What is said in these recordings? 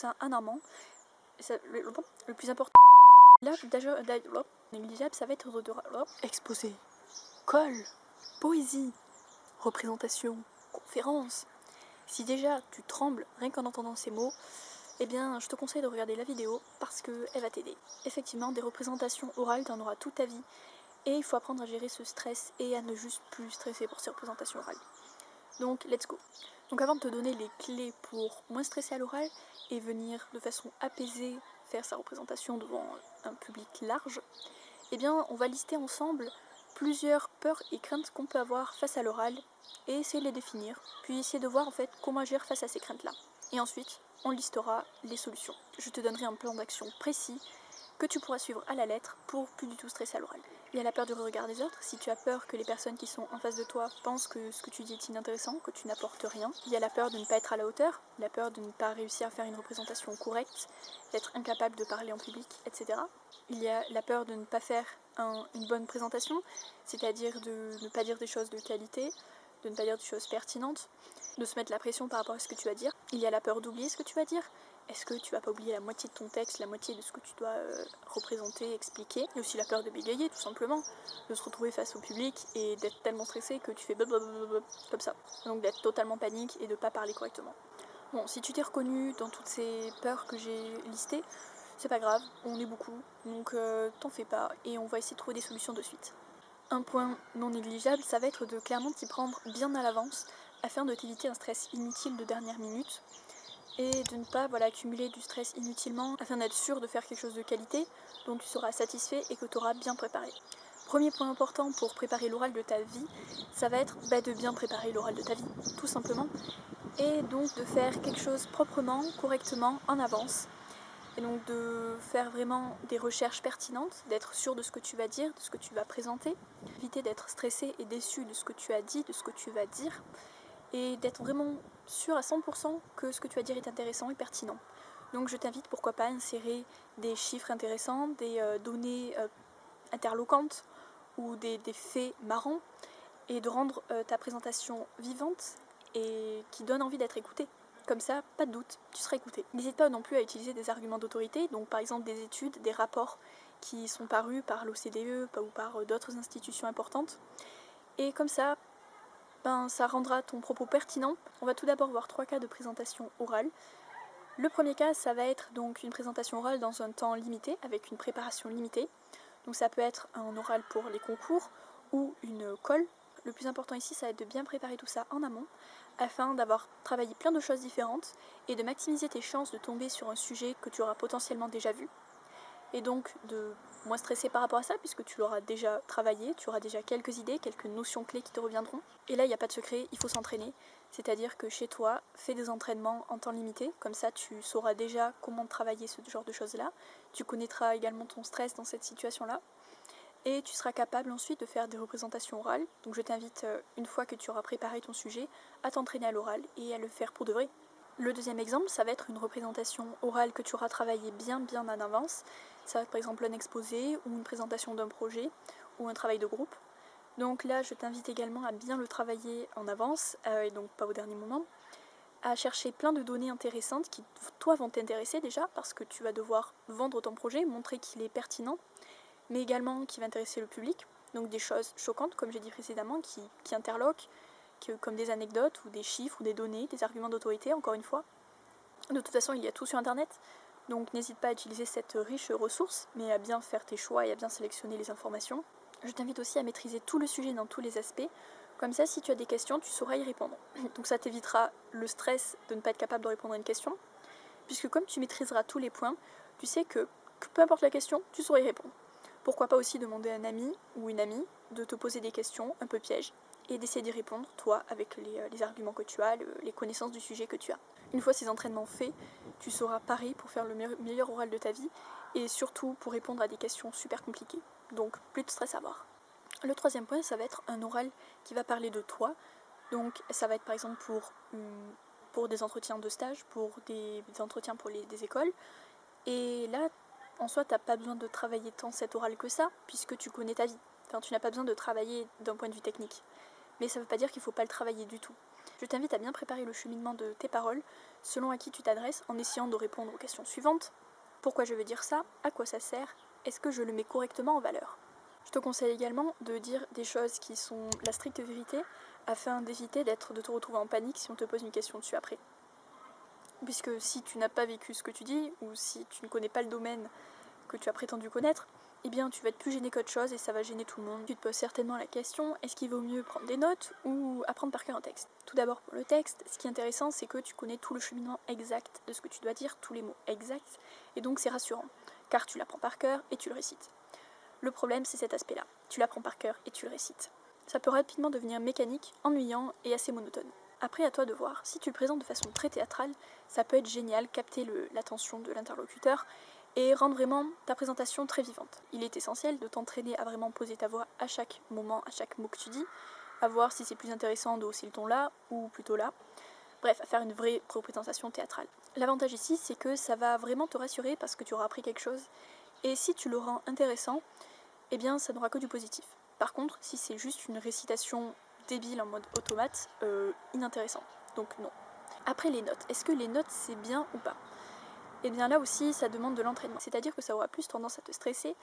ça en amont. Le plus important, là, négligeable, ça va être exposé, colle, poésie, représentation, conférence. Si déjà tu trembles rien qu'en entendant ces mots, eh bien je te conseille de regarder la vidéo parce qu'elle va t'aider. Effectivement, des représentations orales, t'en auras toute ta vie et il faut apprendre à gérer ce stress et à ne juste plus stresser pour ces représentations orales. Donc let's go. Donc avant de te donner les clés pour moins stresser à l'oral et venir de façon apaisée faire sa représentation devant un public large, eh bien on va lister ensemble plusieurs peurs et craintes qu'on peut avoir face à l'oral et essayer de les définir, puis essayer de voir en fait comment agir face à ces craintes-là. Et ensuite, on listera les solutions. Je te donnerai un plan d'action précis que tu pourras suivre à la lettre pour plus du tout stresser à l'oral. Il y a la peur du regard des autres, si tu as peur que les personnes qui sont en face de toi pensent que ce que tu dis est inintéressant, que tu n'apportes rien. Il y a la peur de ne pas être à la hauteur, la peur de ne pas réussir à faire une représentation correcte, d'être incapable de parler en public, etc. Il y a la peur de ne pas faire une bonne présentation, c'est-à-dire de ne pas dire des choses de qualité, de ne pas dire des choses pertinentes, de se mettre la pression par rapport à ce que tu vas dire. Il y a la peur d'oublier ce que tu vas dire. Est-ce que tu vas pas oublier la moitié de ton texte, la moitié de ce que tu dois représenter, expliquer. Il y a aussi la peur de bégayer, tout simplement, de se retrouver face au public et d'être tellement stressé que tu fais blablabla comme ça. Donc d'être totalement panique et de pas parler correctement. Bon, si tu t'es reconnu dans toutes ces peurs que j'ai listées, c'est pas grave, on est beaucoup, donc t'en fais pas et on va essayer de trouver des solutions de suite. Un point non négligeable, ça va être de clairement t'y prendre bien à l'avance afin de t'éviter un stress inutile de dernière minute et de ne pas accumuler du stress inutilement afin d'être sûr de faire quelque chose de qualité dont tu seras satisfait et que tu auras bien préparé. Premier point important pour préparer l'oral de ta vie, ça va être de bien préparer l'oral de ta vie, tout simplement, et donc de faire quelque chose proprement, correctement, en avance. Et donc de faire vraiment des recherches pertinentes, d'être sûr de ce que tu vas dire, de ce que tu vas présenter, éviter d'être stressé et déçu de ce que tu as dit, de ce que tu vas dire, et d'être vraiment sûr à 100% que ce que tu vas dire est intéressant et pertinent. Donc je t'invite pourquoi pas à insérer des chiffres intéressants, des données interloquantes ou des faits marrants, et de rendre ta présentation vivante et qui donne envie d'être écoutée. Comme ça, pas de doute, tu seras écouté. N'hésite pas non plus à utiliser des arguments d'autorité, donc par exemple des études, des rapports qui sont parus par l'OCDE ou par d'autres institutions importantes. Et comme ça, ça rendra ton propos pertinent. On va tout d'abord voir 3 cas de présentation orale. Le premier cas, ça va être donc une présentation orale dans un temps limité, avec une préparation limitée. Donc ça peut être un oral pour les concours ou une colle. Le plus important ici, ça va être de bien préparer tout ça en amont, afin d'avoir travaillé plein de choses différentes et de maximiser tes chances de tomber sur un sujet que tu auras potentiellement déjà vu. Et donc de moins stresser par rapport à ça, puisque tu l'auras déjà travaillé, tu auras déjà quelques idées, quelques notions clés qui te reviendront. Et là, il n'y a pas de secret, il faut s'entraîner. C'est-à-dire que chez toi, fais des entraînements en temps limité, comme ça tu sauras déjà comment travailler ce genre de choses-là. Tu connaîtras également ton stress dans cette situation-là. Et tu seras capable ensuite de faire des représentations orales. Donc je t'invite, une fois que tu auras préparé ton sujet, à t'entraîner à l'oral et à le faire pour de vrai. Le deuxième exemple, ça va être une représentation orale que tu auras travaillé bien en avance. Ça va être par exemple un exposé ou une présentation d'un projet ou un travail de groupe. Donc là, je t'invite également à bien le travailler en avance, et donc pas au dernier moment, à chercher plein de données intéressantes qui, toi, vont t'intéresser déjà, parce que tu vas devoir vendre ton projet, montrer qu'il est pertinent, mais également qui va intéresser le public. Donc des choses choquantes, comme j'ai dit précédemment, qui interloquent, comme des anecdotes ou des chiffres ou des données, des arguments d'autorité, encore une fois. De toute façon, il y a tout sur Internet, donc n'hésite pas à utiliser cette riche ressource, mais à bien faire tes choix et à bien sélectionner les informations. Je t'invite aussi à maîtriser tout le sujet dans tous les aspects, comme ça si tu as des questions, tu sauras y répondre. Donc ça t'évitera le stress de ne pas être capable de répondre à une question, puisque comme tu maîtriseras tous les points, tu sais que peu importe la question, tu sauras y répondre. Pourquoi pas aussi demander à un ami ou une amie de te poser des questions un peu pièges et d'essayer d'y répondre, toi, avec les arguments que tu as, les connaissances du sujet que tu as. Une fois ces entraînements faits, tu sauras parer pour faire le meilleur oral de ta vie et surtout pour répondre à des questions super compliquées. Donc plus de stress à avoir. Le troisième point, ça va être un oral qui va parler de toi. Donc ça va être par exemple pour des entretiens de stage, pour des entretiens pour des écoles. Et là, en soi, tu n'as pas besoin de travailler tant cet oral que ça, puisque tu connais ta vie. Enfin, tu n'as pas besoin de travailler d'un point de vue technique. Mais ça ne veut pas dire qu'il ne faut pas le travailler du tout. Je t'invite à bien préparer le cheminement de tes paroles, selon à qui tu t'adresses, en essayant de répondre aux questions suivantes. Pourquoi je veux dire ça? À quoi ça sert? Est-ce que je le mets correctement en valeur? Je te conseille également de dire des choses qui sont la stricte vérité, afin d'éviter de te retrouver en panique si on te pose une question dessus après. Puisque si tu n'as pas vécu ce que tu dis, ou si tu ne connais pas le domaine que tu as prétendu connaître, eh bien tu vas être plus gêné qu'autre chose et ça va gêner tout le monde. Tu te poses certainement la question, est-ce qu'il vaut mieux prendre des notes ou apprendre par cœur un texte? Tout d'abord pour le texte, ce qui est intéressant c'est que tu connais tout le cheminement exact de ce que tu dois dire, tous les mots exacts, et donc c'est rassurant, car tu l'apprends par cœur et tu le récites. Le problème c'est cet aspect-là, tu l'apprends par cœur et tu le récites. Ça peut rapidement devenir mécanique, ennuyant et assez monotone. Après, à toi de voir. Si tu le présentes de façon très théâtrale, ça peut être génial, capter l'attention de l'interlocuteur et rendre vraiment ta présentation très vivante. Il est essentiel de t'entraîner à vraiment poser ta voix à chaque moment, à chaque mot que tu dis, à voir si c'est plus intéressant de hausser le ton là ou plutôt là. Bref, à faire une vraie représentation théâtrale. L'avantage ici, c'est que ça va vraiment te rassurer parce que tu auras appris quelque chose. Et si tu le rends intéressant, eh bien ça n'aura que du positif. Par contre, si c'est juste une récitation débile en mode automate, inintéressant. Donc non. Après les notes, est-ce que les notes c'est bien ou pas? Et bien là aussi, ça demande de l'entraînement. C'est-à-dire que ça aura plus tendance à te stresser,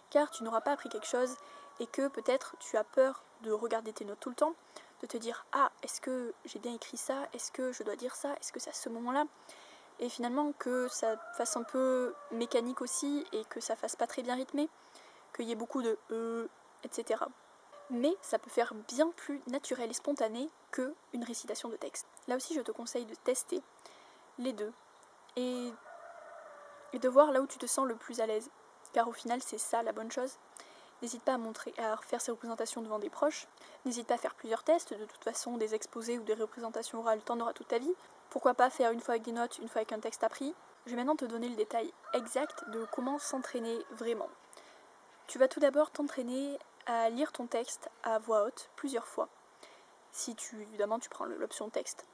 car tu n'auras pas appris quelque chose, et que peut-être tu as peur de regarder tes notes tout le temps, de te dire « Ah, est-ce que j'ai bien écrit ça? Est-ce que je dois dire ça? Est-ce que c'est à ce moment-là ?» Et finalement que ça fasse un peu mécanique aussi, et que ça fasse pas très bien rythmé, qu'il y ait beaucoup de etc. Mais ça peut faire bien plus naturel et spontané qu'une récitation de texte. Là aussi, je te conseille de tester les deux, et de voir là où tu te sens le plus à l'aise. Car au final, c'est ça la bonne chose. N'hésite pas à faire ces représentations devant des proches. N'hésite pas à faire plusieurs tests. De toute façon, des exposés ou des représentations orales, t'en auras toute ta vie. Pourquoi pas faire une fois avec des notes, une fois avec un texte appris. Je vais maintenant te donner le détail exact de comment s'entraîner vraiment. Tu vas tout d'abord t'entraîner à lire ton texte à voix haute plusieurs fois. Évidemment, tu prends l'option texte.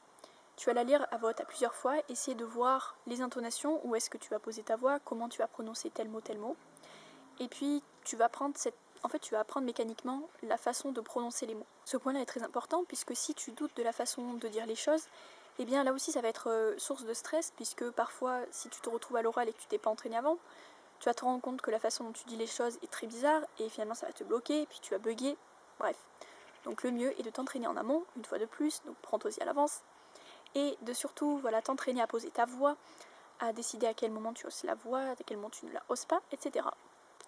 Tu vas la lire à voix haute à plusieurs fois, essayer de voir les intonations, où est-ce que tu vas poser ta voix, comment tu vas prononcer tel mot. Et puis, tu vas apprendre mécaniquement la façon de prononcer les mots. Ce point-là est très important, puisque si tu doutes de la façon de dire les choses, eh bien là aussi ça va être source de stress, puisque parfois, si tu te retrouves à l'oral et que tu t'es pas entraîné avant, tu vas te rendre compte que la façon dont tu dis les choses est très bizarre, et finalement ça va te bloquer, et puis tu vas bugger, bref. Donc le mieux est de t'entraîner en amont, une fois de plus, donc prends-toi-y à l'avance, et de surtout t'entraîner à poser ta voix, à décider à quel moment tu hausses la voix, à quel moment tu ne la hausses pas, etc.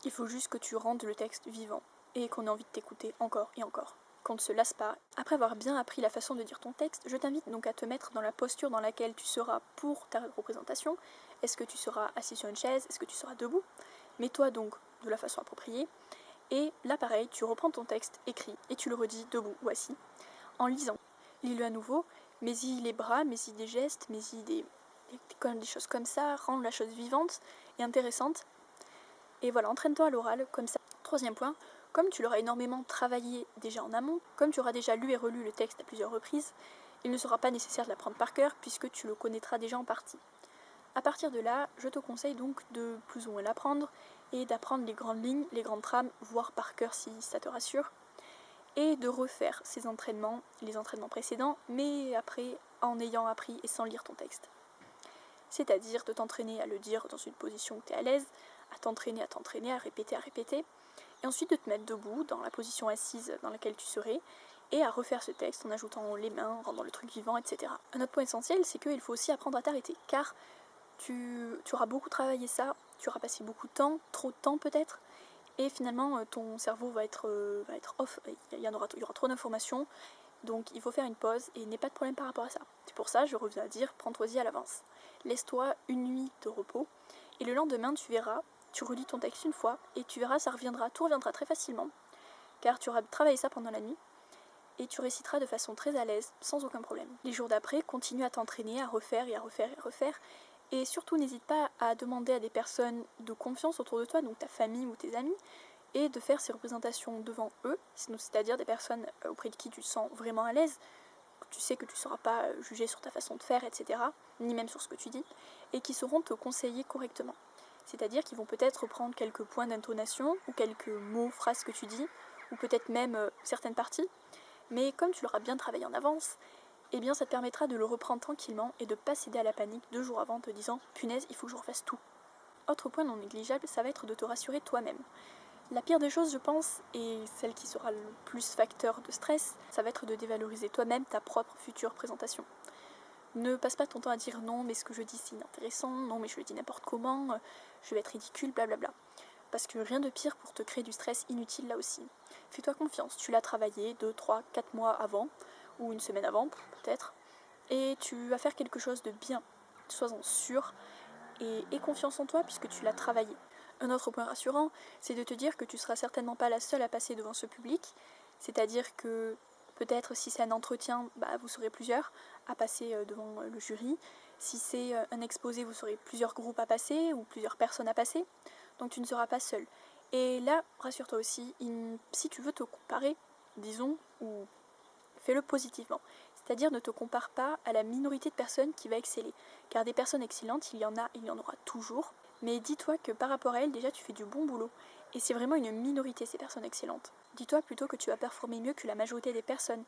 Il faut juste que tu rendes le texte vivant et qu'on ait envie de t'écouter encore et encore, qu'on ne se lasse pas. Après avoir bien appris la façon de dire ton texte, je t'invite donc à te mettre dans la posture dans laquelle tu seras pour ta représentation. Est-ce que tu seras assis sur une chaise? Est-ce que tu seras debout? Mets-toi donc de la façon appropriée. Et là pareil, tu reprends ton texte écrit et tu le redis debout ou assis en lisant. Lis-le à nouveau, mets-y les bras, mets-y des gestes, mets-y des choses comme ça, rends la chose vivante et intéressante. Et voilà, entraîne-toi à l'oral, comme ça. Troisième point, comme tu l'auras énormément travaillé déjà en amont, comme tu auras déjà lu et relu le texte à plusieurs reprises, il ne sera pas nécessaire de l'apprendre par cœur puisque tu le connaîtras déjà en partie. A partir de là, je te conseille donc de plus ou moins l'apprendre et d'apprendre les grandes lignes, les grandes trames, voire par cœur si ça te rassure, et de refaire ces entraînements, les entraînements précédents, mais après en ayant appris et sans lire ton texte. C'est-à-dire de t'entraîner à le dire dans une position où tu es à l'aise, à t'entraîner, à répéter, et ensuite de te mettre debout dans la position assise dans laquelle tu serais, et à refaire ce texte en ajoutant les mains, en rendant le truc vivant, etc. Un autre point essentiel, c'est qu'il faut aussi apprendre à t'arrêter, car tu auras beaucoup travaillé ça, tu auras passé beaucoup de temps, trop de temps peut-être, et finalement ton cerveau va être off, il y aura trop d'informations, donc il faut faire une pause et n'aie pas de problème par rapport à ça. C'est pour ça, je reviens à dire, prends-toi-y à l'avance. Laisse-toi une nuit de repos, et le lendemain tu verras, tu relis ton texte une fois, et tu verras, tout reviendra très facilement, car tu auras travaillé ça pendant la nuit, et tu réciteras de façon très à l'aise, sans aucun problème. Les jours d'après, continue à t'entraîner, à refaire, et surtout n'hésite pas à demander à des personnes de confiance autour de toi, donc ta famille ou tes amis, et de faire ces représentations devant eux, c'est-à-dire des personnes auprès de qui tu te sens vraiment à l'aise, tu sais que tu ne seras pas jugé sur ta façon de faire, etc., ni même sur ce que tu dis, et qui sauront te conseiller correctement. C'est-à-dire qu'ils vont peut-être reprendre quelques points d'intonation, ou quelques mots, phrases que tu dis, ou peut-être même certaines parties, mais comme tu l'auras bien travaillé en avance, eh bien ça te permettra de le reprendre tranquillement et de pas céder à la panique 2 jours avant en te disant « punaise, il faut que je refasse tout ». Autre point non négligeable, ça va être de te rassurer toi-même. La pire des choses, je pense, et celle qui sera le plus facteur de stress, ça va être de dévaloriser toi-même ta propre future présentation. Ne passe pas ton temps à dire non, mais ce que je dis c'est inintéressant, non, mais je le dis n'importe comment, je vais être ridicule, blablabla. Parce que rien de pire pour te créer du stress inutile là aussi. Fais-toi confiance, tu l'as travaillé 2, 3, 4 mois avant, ou une semaine avant, peut-être, et tu vas faire quelque chose de bien. Sois-en sûr, et aie confiance en toi puisque tu l'as travaillé. Un autre point rassurant, c'est de te dire que tu seras certainement pas la seule à passer devant ce public, c'est-à-dire que peut-être si c'est un entretien, vous serez plusieurs à passer devant le jury. Si c'est un exposé, vous serez plusieurs groupes à passer ou plusieurs personnes à passer, donc tu ne seras pas seule. Et là, rassure-toi aussi, si tu veux te comparer, disons, ou fais-le positivement. C'est-à-dire ne te compare pas à la minorité de personnes qui va exceller. Car des personnes excellentes, il y en a, il y en aura toujours. Mais dis-toi que par rapport à elles, déjà tu fais du bon boulot. Et c'est vraiment une minorité ces personnes excellentes. Dis-toi plutôt que tu vas performer mieux que la majorité des personnes.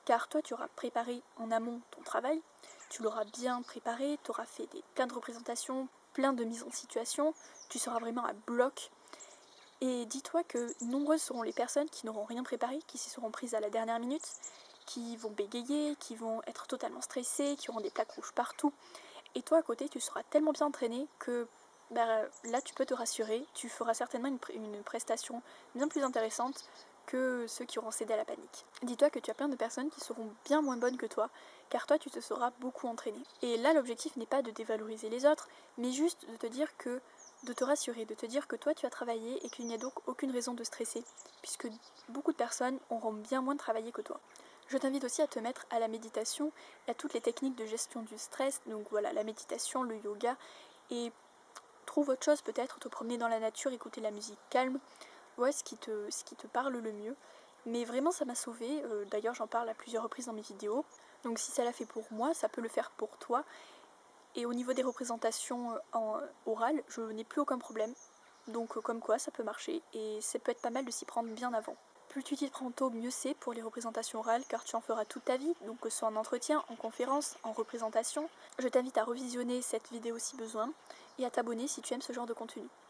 Car toi tu auras préparé en amont ton travail, tu l'auras bien préparé, tu auras fait plein de représentations, plein de mises en situation, tu seras vraiment à bloc. Et dis-toi que nombreuses seront les personnes qui n'auront rien préparé, qui s'y seront prises à la dernière minute, qui vont bégayer, qui vont être totalement stressés, qui auront des plaques rouges partout. Et toi à côté, tu seras tellement bien entraîné que là tu peux te rassurer, tu feras certainement une prestation bien plus intéressante que ceux qui auront cédé à la panique. Dis-toi que tu as plein de personnes qui seront bien moins bonnes que toi, car toi tu te seras beaucoup entraîné. Et là l'objectif n'est pas de dévaloriser les autres, mais juste de te dire que de te rassurer, de te dire que toi tu as travaillé et qu'il n'y a donc aucune raison de stresser, puisque beaucoup de personnes auront bien moins travaillé que toi. Je t'invite aussi à te mettre à la méditation et à toutes les techniques de gestion du stress, donc voilà, la méditation, le yoga, et trouve autre chose peut-être, te promener dans la nature, écouter la musique calme, ouais, ce qui te parle le mieux. Mais vraiment ça m'a sauvée, d'ailleurs j'en parle à plusieurs reprises dans mes vidéos, donc si ça l'a fait pour moi, ça peut le faire pour toi. Et au niveau des représentations orales, je n'ai plus aucun problème, donc comme quoi ça peut marcher, et ça peut être pas mal de s'y prendre bien avant. Plus tu t'y prends tôt, mieux c'est pour les représentations orales, car tu en feras toute ta vie, donc que ce soit en entretien, en conférence, en représentation. Je t'invite à revisionner cette vidéo si besoin, et à t'abonner si tu aimes ce genre de contenu.